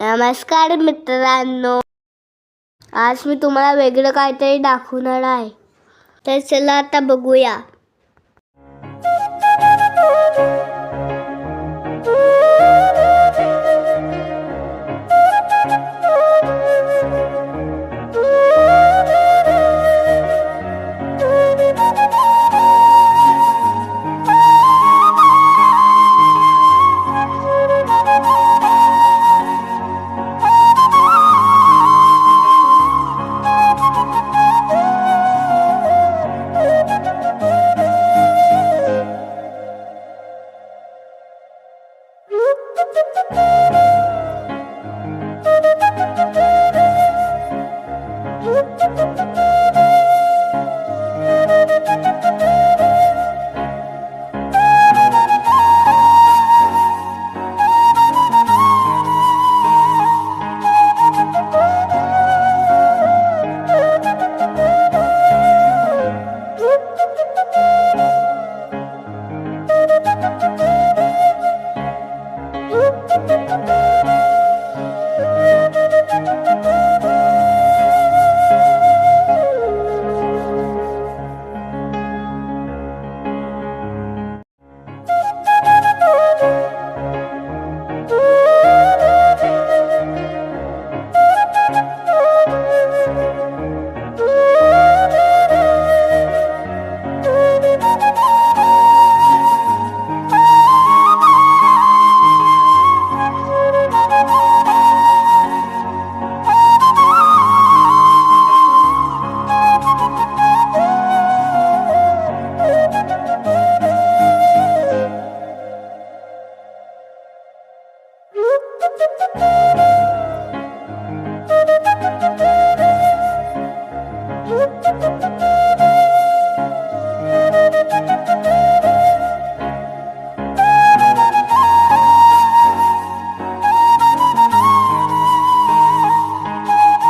नमस्कार मित्रांनो, आज मी तुम्हाला वेगळं काहीतरी दाखवणार आहे. तर चला आता बघूया.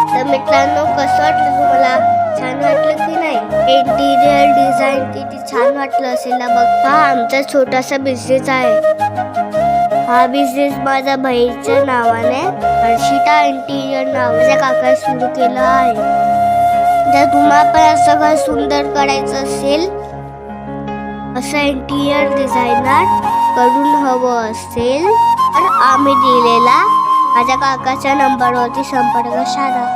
तर मित्रांनो, कसं वाटलं तुम्हाला? छान वाटलं की नाही? इंटिरियर डिझाईन किती छान वाटलं असेल ना. बघ, हा आमचा छोटासा बिझनेस आहे. हा बिझनेस माझ्या बहिणीच्या नावाने हर्षिता इंटिरियर नावाच्या काका सुरू केला आहे. जर तुम्हाला पण असं घर सुंदर करायचं असेल, असं इंटिरियर डिझायनर करून हवं असेल, तर आम्ही दिलेला माझ्या काकाच्या नंबरवरती संपर्क साधा.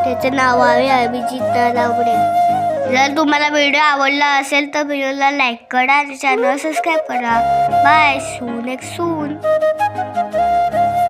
त्याचं नाव आहे अभिजित नलावडे. जर तुम्हाला व्हिडिओ आवडला असेल तर व्हिडिओला लाईक करा आणि चॅनल सबस्क्राईब करा. बाय, सून.